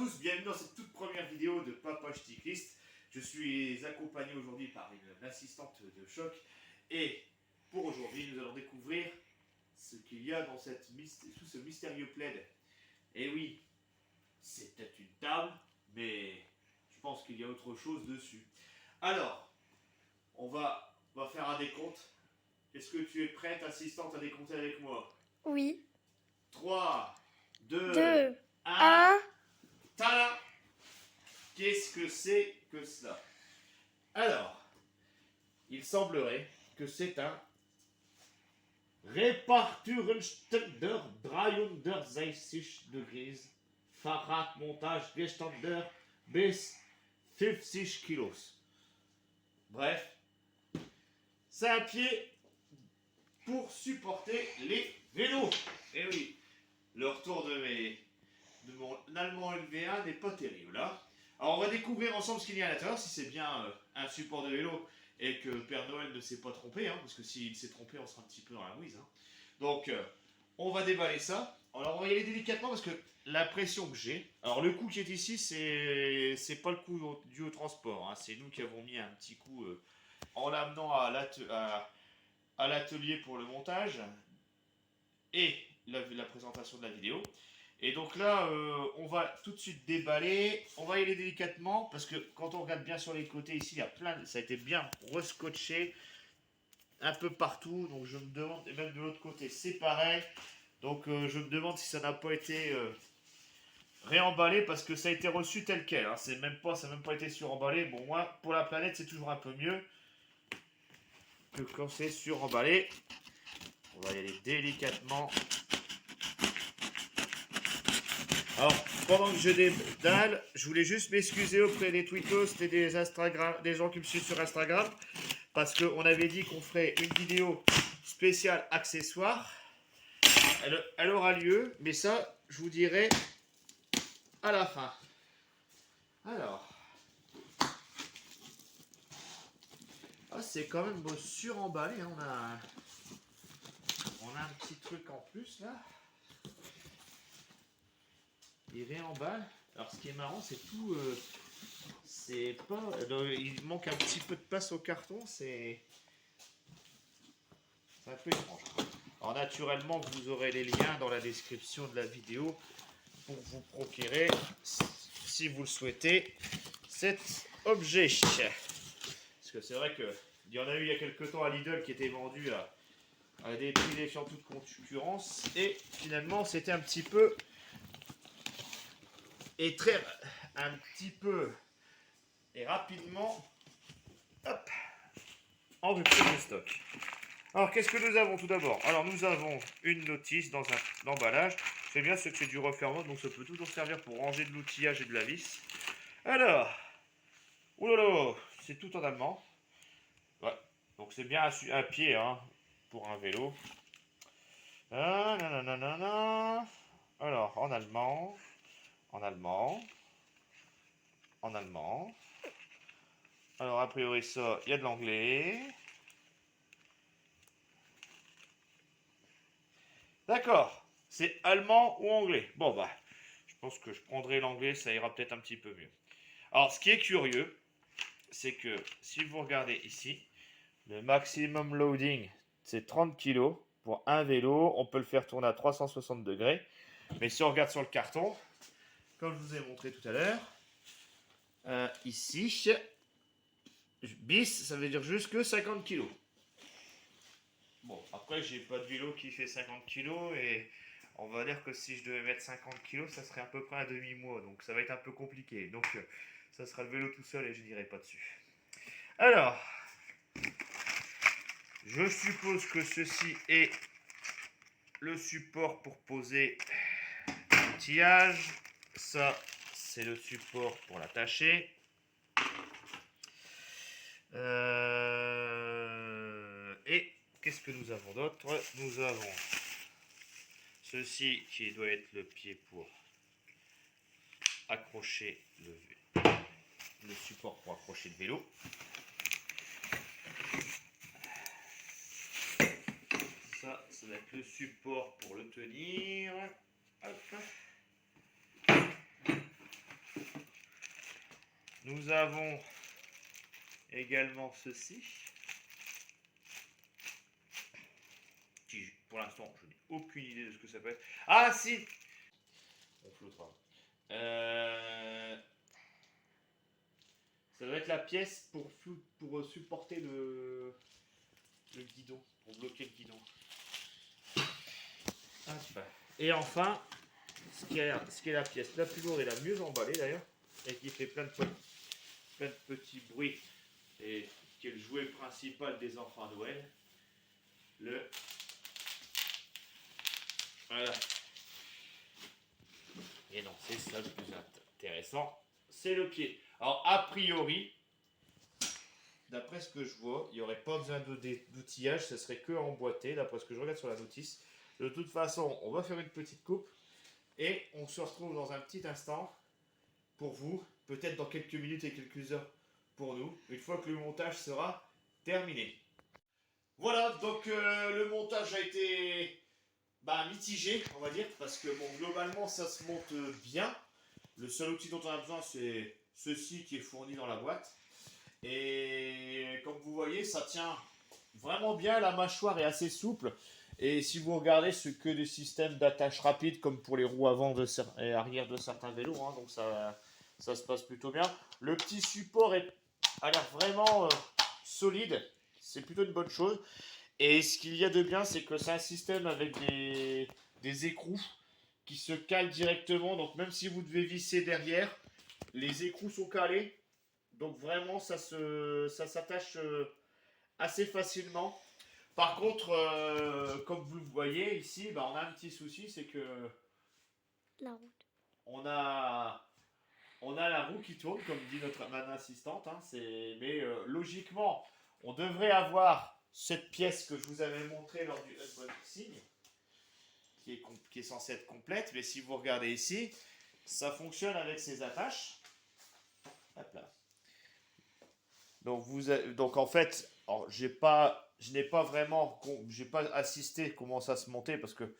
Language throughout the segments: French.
tous, bienvenue dans cette toute première vidéo de Papa Cycliste. Je suis accompagné aujourd'hui par une assistante de choc et pour aujourd'hui nous allons découvrir ce qu'il y a dans sous ce mystérieux plaid. Et oui, c'est peut-être une table, mais je pense qu'il y a autre chose dessus. Alors, on va faire un décompte. Est-ce que tu es prête, assistante, à décompter avec moi? Oui. 3, 2, 2, 1... 1. Tada! Qu'est-ce que c'est que cela? Alors, il semblerait que c'est un Reparaturstände 360 degrés Fahrradmontage Gestander bis 50 kilos. Bref, c'est un pied pour supporter les vélos. Et oui, le retour de mon allemand LV1 n'est pas terrible. Hein. Alors on va découvrir ensemble ce qu'il y a à l'intérieur, si c'est bien un support de vélo et que Père Noël ne s'est pas trompé, hein, parce que s'il s'est trompé, on sera un petit peu dans la mouise. Hein. Donc on va déballer ça. Alors on va y aller délicatement parce que la pression que j'ai, alors le coup qui est ici, c'est pas le coup dû au transport, hein. C'est nous qui avons mis un petit coup en l'amenant à l'atelier pour le montage et la présentation de la vidéo. Et donc là, on va tout de suite déballer. On va y aller délicatement parce que quand on regarde bien sur les côtés ici, il y a ça a été bien rescotché un peu partout. Donc je me demande, et même de l'autre côté, c'est pareil. Donc je me demande si ça n'a pas été réemballé parce que ça a été reçu tel quel. Hein. Ça n'a même pas été suremballé. Bon, moi, pour la planète, c'est toujours un peu mieux que quand c'est suremballé. On va y aller délicatement. Alors, pendant que je déballe, je voulais juste m'excuser auprès des tweetos et des gens qui me suivent sur Instagram, parce qu'on avait dit qu'on ferait une vidéo spéciale accessoire. Elle aura lieu, mais ça, je vous dirai à la fin. Alors, c'est quand même suremballé. Hein. On a un petit truc en plus là. Il réemballe. Alors ce qui est marrant, c'est tout. C'est pas. Il manque un petit peu de place au carton. C'est un peu étrange. Alors naturellement, vous aurez les liens dans la description de la vidéo pour vous procurer, si vous le souhaitez, cet objet. Parce que c'est vrai qu'il y en a eu il y a quelques temps à Lidl qui était vendu à des prix défiant toute concurrence. Et finalement, c'était un petit peu. Un petit peu et rapidement en rupture de stock. Alors qu'est-ce que nous avons tout d'abord? Alors nous avons une notice dans un emballage. C'est bien ce que c'est du refermement, donc ça peut toujours servir pour ranger de l'outillage et de la vis. Alors, oulala, c'est tout en allemand. Ouais, donc c'est bien un pied hein, pour un vélo. Alors en allemand, en allemand. Alors, a priori, ça, il y a de l'anglais. D'accord. C'est allemand ou anglais. Bon, bah, je pense que je prendrai l'anglais, ça ira peut-être un petit peu mieux. Alors, ce qui est curieux, c'est que si vous regardez ici, le maximum loading, c'est 30 kg pour un vélo. On peut le faire tourner à 360 degrés. Mais si on regarde sur le carton, comme je vous ai montré tout à l'heure, ici, bis, ça veut dire jusque 50 kg. Bon, après, j'ai pas de vélo qui fait 50 kg et on va dire que si je devais mettre 50 kg, ça serait à peu près un demi-mois. Donc, ça va être un peu compliqué. Donc, ça sera le vélo tout seul et je n'irai pas dessus. Alors, je suppose que ceci est le support pour poser l'outillage. Ça, c'est le support pour l'attacher. Et qu'est-ce que nous avons d'autre? Nous avons ceci qui doit être le pied pour accrocher le support pour accrocher le vélo. Ça va être le support pour le tenir. Hop. Nous avons également ceci. Qui, pour l'instant, je n'ai aucune idée de ce que ça peut être. Ah si. On flottera. Ça doit être la pièce pour supporter le guidon, pour bloquer le guidon. Et enfin, ce qui est la pièce la plus lourde et la mieux emballée d'ailleurs, et qui fait plein de petits bruits, et qui est le jouet principal des enfants à Noël, voilà. Et non, c'est ça le plus intéressant, c'est le pied. Alors a priori, d'après ce que je vois, il n'y aurait pas besoin d'outillage, ce serait que emboîté, d'après ce que je regarde sur la notice. De toute façon, on va faire une petite coupe et on se retrouve dans un petit instant pour vous, peut-être dans quelques minutes et quelques heures pour nous, une fois que le montage sera terminé. Voilà, donc le montage a été mitigé, on va dire, parce que bon, globalement ça se monte bien. Le seul outil dont on a besoin, c'est ceci qui est fourni dans la boîte. Et comme vous voyez, ça tient vraiment bien, la mâchoire est assez souple. Et si vous regardez, c'est que des systèmes d'attache rapide, comme pour les roues avant et arrière de certains vélos, hein, donc ça se passe plutôt bien. Le petit support a l'air vraiment solide, c'est plutôt une bonne chose. Et ce qu'il y a de bien, c'est que c'est un système avec des écrous qui se calent directement, donc même si vous devez visser derrière, les écrous sont calés. Donc vraiment, ça s'attache assez facilement. Par contre, comme vous le voyez ici, on a un petit souci, c'est que la route. On a la roue qui tourne, comme dit notre assistante. Hein, mais logiquement, on devrait avoir cette pièce que je vous avais montrée lors du unboxing, qui est censée être complète. Mais si vous regardez ici, ça fonctionne avec ces attaches. Hop là. Donc en fait, je n'ai pas vraiment, j'ai pas assisté comment ça se montait parce que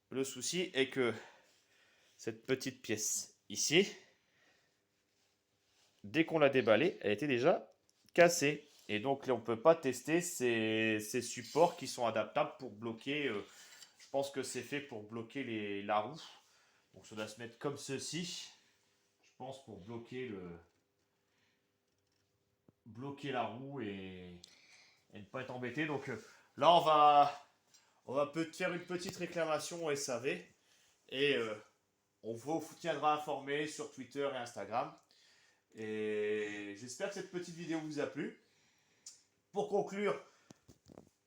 le souci est que cette petite pièce ici, dès qu'on l'a déballée, elle était déjà cassée. Et donc là, on ne peut pas tester ces supports qui sont adaptables pour bloquer. Je pense que c'est fait pour bloquer la roue. Donc ça doit se mettre comme ceci. Je pense pour bloquer la roue et ne pas être embêté. Donc là, on va peut-être faire une petite réclamation au SAV et on vous tiendra informé sur Twitter et Instagram. Et j'espère que cette petite vidéo vous a plu. Pour conclure,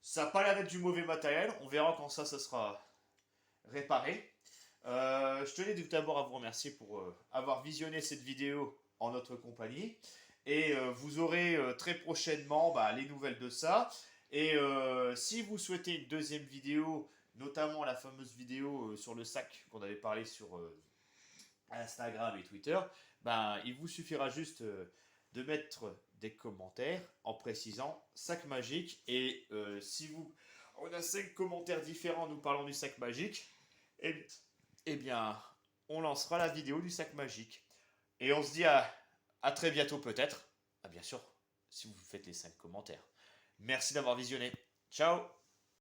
ça n'a pas l'air d'être du mauvais matériel. On verra quand ça sera réparé. Je tenais tout d'abord à vous remercier pour avoir visionné cette vidéo en notre compagnie. Et vous aurez très prochainement les nouvelles de ça. Et si vous souhaitez une deuxième vidéo, notamment la fameuse vidéo sur le sac qu'on avait parlé sur Instagram et Twitter, il vous suffira juste de mettre des commentaires en précisant sac magique. Et on a 5 commentaires différents nous parlant du sac magique, et bien on lancera la vidéo du sac magique. Et on se dit à très bientôt peut-être. Bien sûr, si vous faites les 5 commentaires. Merci d'avoir visionné. Ciao!